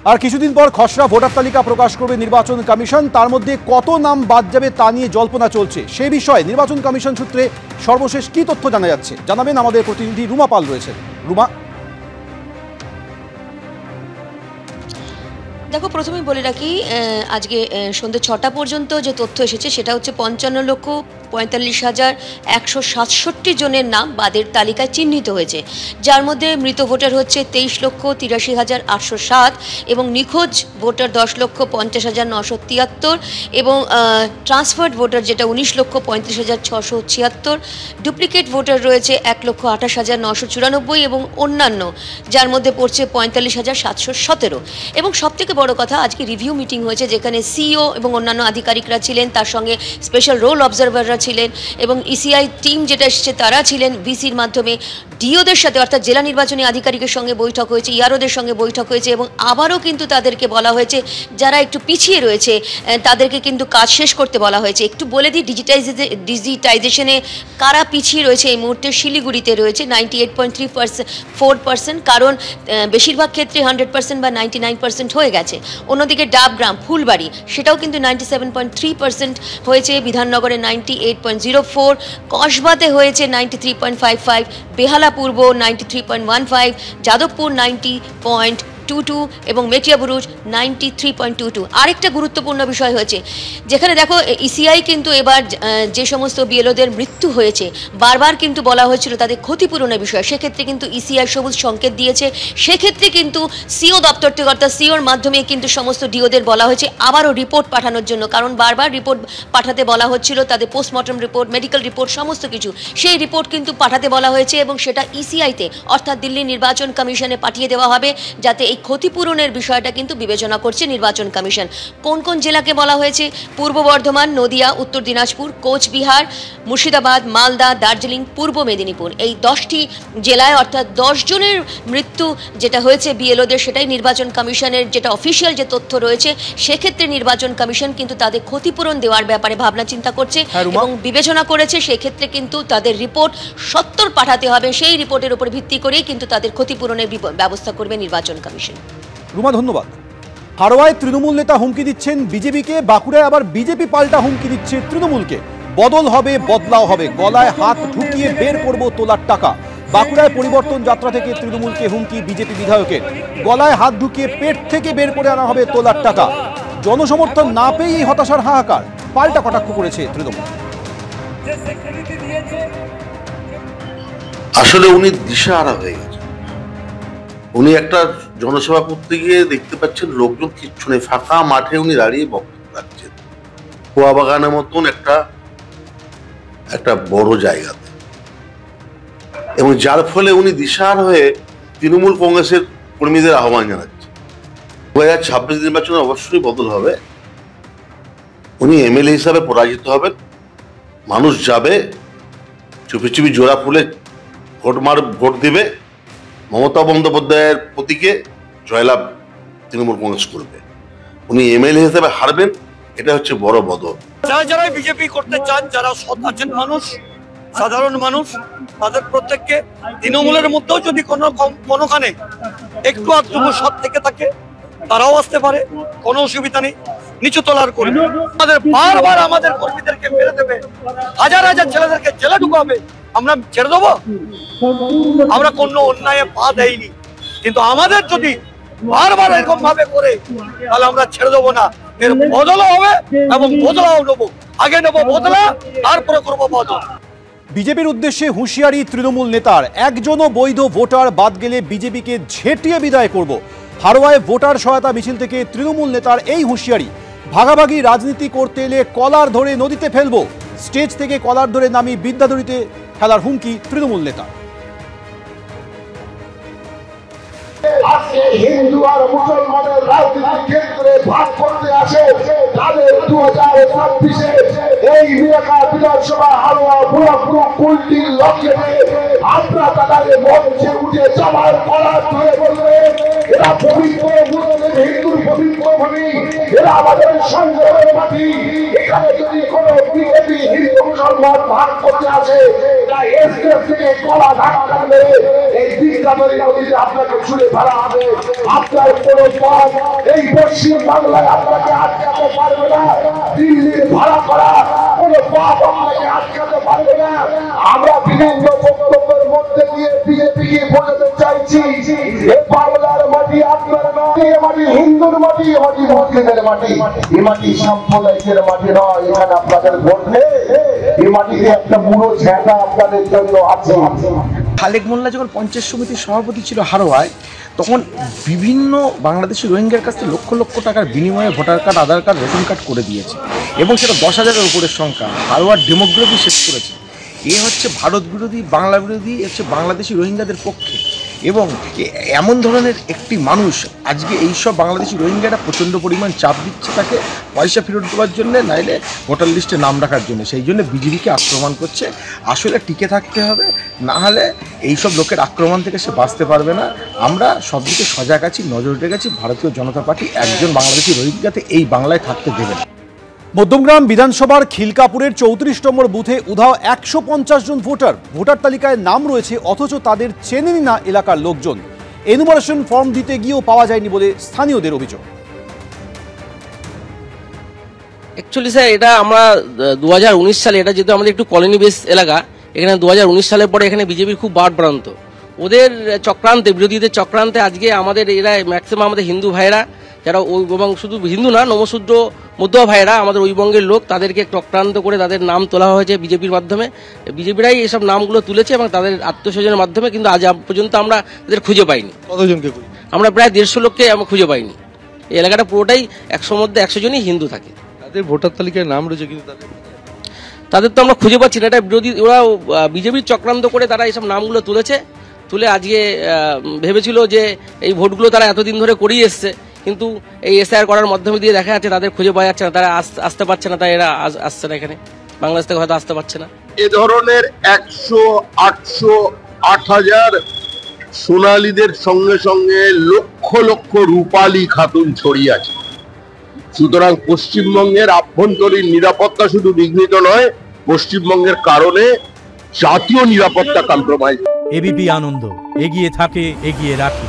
আর কিছুদিন পর খসড়া ভোটার তালিকা প্রকাশ করবে নির্বাচন কমিশন। তার মধ্যে কত নাম বাদ যাবে তা নিয়ে জল্পনা চলছে। সেই বিষয়ে নির্বাচন কমিশন সূত্রে সর্বশেষ কি তথ্য জানা যাচ্ছে জানাবেন আমাদের প্রতিনিধি রুমা পাল রয়েছেন। রুমা, দেখো, প্রথমেই বলে রাখি, আজকে সন্ধ্যে 6টা পর্যন্ত যে তথ্য এসেছে সেটা হচ্ছে 55,45,167 জনের নাম বাদের তালিকায় চিহ্নিত হয়েছে, যার মধ্যে মৃত ভোটার হচ্ছে 23,83,807 এবং নিখোঁজ ভোটার 10,50,973 এবং ট্রান্সফার্ড ভোটার যেটা 19,35,676, ডুপ্লিকেট ভোটার রয়েছে 1,28,994 এবং অন্যান্য যার মধ্যে পড়ছে 45,717। এবং সবথেকে বড় কথা, আজকে রিভিউ মিটিং হয়েছে যেখানে সিইও এবং অন্যান্য আধিকারিকরা ছিলেন, তার সঙ্গে স্পেশাল রোল অবজারভাররা ছিলেন এবং ইসিআই টিম যেটা এসেছে তারা ছিলেন। ভিসির মাধ্যমে ডিওদের সাথে অর্থাৎ জেলা নির্বাচনী আধিকারিকের সঙ্গে বৈঠক হয়েছে, ইআরওদের সঙ্গে বৈঠক হয়েছে এবং আবারও কিন্তু তাদেরকে বলা হয়েছে যারা একটু পিছিয়ে রয়েছে তাদেরকে কিন্তু কাজ শেষ করতে বলা হয়েছে। একটু বলে দিই, ডিজিটাইজেশনে কারা পিছিয়ে রয়েছে এই মুহূর্তে। শিলিগুড়িতে রয়েছে 98.34%, কারণ বেশিরভাগ ক্ষেত্রে 100% বা 99% হয়ে গেছে। অন্যদিকে ডাবগ্রাম, ফুলবাড়ি সেটাও কিন্তু 97.3% হয়েছে, বিধাননগরে 98.04, কসবাতে হয়েছে 93.55, বেহালা পূর্ব 93.15, যাদবপুর 90.22 এবং মেটিয়াবুরুজ 93.22। আরেকটা গুরুত্বপূর্ণ বিষয় হয়েছে, যেখানে দেখো ইসিআই কিন্তু এবার যে সমস্ত বিএলওদের মৃত্যু হয়েছে বারবার কিন্তু বলা হয়েছিল তাদের ক্ষতিপূরণের বিষয়, সেক্ষেত্রে কিন্তু ইসিআই সবুজ সংকেত দিয়েছে। সেক্ষেত্রে কিন্তু সিও দপ্তর থেকে অর্থাৎ সিওর মাধ্যমে কিন্তু সমস্ত ডিওদের বলা হয়েছে আবারও রিপোর্ট পাঠানোর জন্য, কারণ বারবার রিপোর্ট পাঠাতে বলা হচ্ছিল, তাদের পোস্টমর্টম রিপোর্ট, মেডিকেল রিপোর্ট সমস্ত কিছু, সেই রিপোর্ট কিন্তু পাঠাতে বলা হয়েছে এবং সেটা ইসিআইতে অর্থাৎ দিল্লি নির্বাচন কমিশনে পাঠিয়ে দেওয়া হবে, যাতে এই ক্ষতিপূরণের বিষয়টা কিন্তু বিবেচনা করছে নির্বাচন কমিশন। কোন কোন জেলাকে বলা হয়েছে? পূর্ব বর্ধমান, নদিয়া, উত্তর দিনাজপুর, কোচবিহার, মুর্শিদাবাদ, মালদা, দার্জিলিং, পূর্ব মেদিনীপুর, এই 10টি জেলায় অর্থাৎ 10 জনের মৃত্যু যেটা হয়েছে বিএলওদের, সেটাই নির্বাচন কমিশনের যেটা অফিসিয়াল যে তথ্য রয়েছে। সেক্ষেত্রে নির্বাচন কমিশন কিন্তু তাদের ক্ষতিপূরণ দেওয়ার ব্যাপারে ভাবনা চিন্তা করছে এবং বিবেচনা করেছে। সেক্ষেত্রে কিন্তু তাদের রিপোর্ট 70 পাঠাতে হবে, সেই রিপোর্টের উপর ভিত্তি করেই কিন্তু তাদের ক্ষতিপূরণের ব্যবস্থা করবে নির্বাচন কমিশন। রুমা, ধন্যবাদ। হাড়োয়ায় তৃণমূল নেতা হুমকি দিচ্ছেন বিজেপিকে, বাঁকুড়ায় আবার বিজেপি পাল্টা হুমকি দিচ্ছে তৃণমূলকে। বদল হবে, বদলাও হবে, গলায় হাত ঢুকিয়ে বের করব তোলার টাকা। বাঁকুড়ায় পরিবর্তন যাত্রা থেকে তৃণমূলকে হুমকি বিজেপি বিধায়কের, গলায় হাত ঢুকিয়ে পেট থেকে বের করে আনা হবে তোলার টাকা। জনসমর্থন না পেয়েই হতাশার হাহাকার, পাল্টা কটাক্ষ করেছে তৃণমূল। আসলে উনি দিশাহারা হয়ে গেছে। উনি একটা জনসভা করতে গিয়ে দেখতে পাচ্ছেন লোকজন কিচ্ছু নেই, ফাঁকা মাঠে উনি দাঁড়িয়ে বক্তব্য রাখছেন, কুয়া বাগানের মতন একটা বড় জায়গাতে, এবং যার ফলে উনি দিশাহারা হয়ে তৃণমূল কংগ্রেসের কর্মীদের আহ্বান জানাচ্ছে 2026 নির্বাচনে অবশ্যই বদল হবে। উনি এমএলএ হিসাবে পরাজিত হবেন, মানুষ যাবে চুপি চুপি জোড়া ফুলে ভোট দিবে, মমতা বন্দ্যোপাধ্যায়ের প্রতীকে জয়লাভ তৃণমূল কংগ্রেস করবে। উনি এমএলএ হিসেবে হারবেন, এটা হচ্ছে বড় বদল। যারা বিজেপি করতে চান, যারা সৎ আছেন মানুষ, সাধারণ মানুষ, তাদের প্রত্যেককে তৃণমূলের মধ্যেও যদি কোনোখানে একটু আধটু সৎ থেকে থাকে তারাও আসতে পারে, কোনো অসুবিধা নেই। নিচু তলার কর্মী আমাদের বারবার আমাদের কর্মীদেরকে মেরে দেবে, হাজার হাজার ছেলেদেরকে জেলে ঢুকাবে, আমরা ছেড়ে দেবো? আমরা কোনো অন্যায় পা দেইনি, কিন্তু আমাদের যদি বারবার এরকম ভাবে করে তাহলে আমরা ছেড়ে দেবো না। এর বদলও হবে এবং বদলাও নেবো, আগে নেবো বদলা, তারপরে করবো বদল। বিজেপির উদ্দেশ্যে হুঁশিয়ারি তৃণমূল নেতার, একজনও বৈধ ভোটার বাদ গেলে বিজেপিকে ঝেঁটিয়ে বিদায় করব। হাড়োয়ায় ভোটার সহায়তা মিছিল থেকে তৃণমূল নেতার এই হুঁশিয়ারি, ভাগাভাগি রাজনীতি করতে এলে কলার ধরে নদীতে ফেলবো। স্টেজ থেকে কলার ধরে নামি বিদ্যাধরীতে ফেলার হুমকি তৃণমূল নেতা। আজকে হিন্দু আর মুসলমানের রাজনীতির ক্ষেত্রে ভাগ করতে আসে তাদের 2026-এ এই এলাকা বিধানসভা হাড়োয়া বুড়াপুর কুলটির লক্ষ্যে আমরা তাদের মঞ্চে উঠে যাওয়ার কলার ধরে বলবে এরা পবিত্র মুসলিম হিন্দুর পবিত্র ভূমি, এরা আমাদের সংগ্রামের মাটি। এখানে যদি কোনো বিজেপি হিন্দু মুসলমান ভাগ করতে আসে গোটা এসকেস থেকে কলা ধাক্কা মেরে এই দীঘাতরী নদীতে আপনাকে ছুড়ে ফেলা হবে। আপনার কোনো পথ এই পশ্চিম বাংলায় আপনাকে আটকাতে পারবে না। দিল্লির ভাড়া করা কোনো পথ আপনাকে আটকাতে পারবে না। আমরা বিভিন্ন বক্তব্যের মধ্যে দিয়ে বিজেপিকে বোঝাতে চাইছি, এ বাংলার মাটি আপনার নয়, এ মাটি হিন্দুর মাটি, এ মাটি মুসলিমের মাটি, এ মাটি সাম্প্রদায়িকের মাটি নয়। এখানে আপনাদের ভোট নেই, এই মাটিতে একটা বুড়ো ঝেঁটা আপনাদের জন্য আছে। খালেক মোল্লা যখন পঞ্চায়েত সমিতির সভাপতি ছিল হারোয়ায়, তখন বিভিন্ন বাংলাদেশি রোহিঙ্গার কাছ থেকে লক্ষ লক্ষ টাকার বিনিময়ে ভোটার কার্ড, আধার কার্ড, রেশন কার্ড করে দিয়েছে এবং সেটা 10,000-এর উপরের সংখ্যা। হারোয়ার ডেমোগ্রাফি শেষ করেছে। এ হচ্ছে ভারত বিরোধী, বাংলা বিরোধী, হচ্ছে বাংলাদেশি রোহিঙ্গাদের পক্ষে। এবং এমন ধরনের একটি মানুষ আজকে এইসব বাংলাদেশি রোহিঙ্গারা প্রচণ্ড পরিমাণ চাপ দিচ্ছে তাকে পয়সা ফেরত দেওয়ার জন্য, নাইলে ভোটার লিস্টে নাম রাখার জন্য। সেই জন্য বিজেপিকে আক্রমণ করছে। আসলে টিকে থাকতে হবে, না হলে এইসব লোকের আক্রমণ থেকে সে বাঁচতে পারবে না। আমরা সব দিকে সজাগ আছি, নজর রেখেছি। ভারতীয় জনতা পার্টি একজন বাংলাদেশি রোহিঙ্গাতে এই বাংলায় থাকতে দেবে না। মধ্যমগ্রাম বিধানসভার খিলকাপুরের 34 নম্বর বুথে উধাও 150 জন ভোটার। ভোটার তালিকায় নাম রয়েছে, অথচ তাদের চেনেনি না এলাকার লোকজন। এনুমারেশন ফর্ম দিতে গিয়েও পাওয়া যায়নি বলে স্থানীয়দের অভিযোগ। অ্যাকচুয়ালি স্যার, এটা আমরা 2019 সালে, এটা যেহেতু আমাদের একটু কলোনি বেস এলাকা, এখানে 2019 সালের পরে এখানে বিজেপির খুব বাড়প্রান্ত। ওদের চক্রান্তে, বিরোধীদের চক্রান্তে আজকে আমাদের এরা ম্যাক্সিমাম আমাদের হিন্দু ভাইরা, যারা ওই, এবং শুধু হিন্দু না, নমশূদ্র মধ্যুয়া ভাইরা, আমাদের ওই বঙ্গের লোক, তাদেরকে চক্রান্ত করে তাদের নাম তোলা হয়েছে বিজেপির মাধ্যমে। বিজেপিরাই এসব নামগুলো তুলেছে এবং তাদের আত্মস্বজনের মাধ্যমে, কিন্তু আজ পর্যন্ত আমরা তাদের খুঁজে পাইনি। কতজনকে? আমরা প্রায় 150 লোককে আমরা খুঁজে পাইনি। এই এলাকাটা পুরোটাই 100 মধ্যে 100 জনই হিন্দু থাকে। তাদের ভোটার তালিকায় নাম রয়েছে, কিন্তু তাদের তো আমরা খুঁজে পাচ্ছি না। এটা বিরোধী, ওরা বিজেপির চক্রান্ত করে তারা এইসব নামগুলো তুলে আজকে ভেবেছিল যে এই ভোটগুলো তারা এতদিন ধরে করেই এসছে, কিন্তু এই এসআইআর করার মাধ্যমে দিয়ে দেখা যাচ্ছে তাদের খুঁজে পাওয়া যাচ্ছে না, তারা আসতে পারছে না, তাই এরা আসছে না এখানে, বাংলাদেশ থেকে হয়তো আসতে পারছে না। এ ধরনের 100, 800, 8,000 সোনালীদের সঙ্গে সঙ্গে লক্ষ লক্ষ রূপালী খাতুন ছড়িয়ে আছে। সুতরাং পশ্চিমবঙ্গের আভ্যন্তরীণ নিরাপত্তা শুধু বিঘ্নিত নয়, পশ্চিমবঙ্গের কারণে জাতীয় নিরাপত্তা কম্প্রোমাইজ। এবিপি আনন্দ, এগিয়ে থাকে, এগিয়ে রাখে।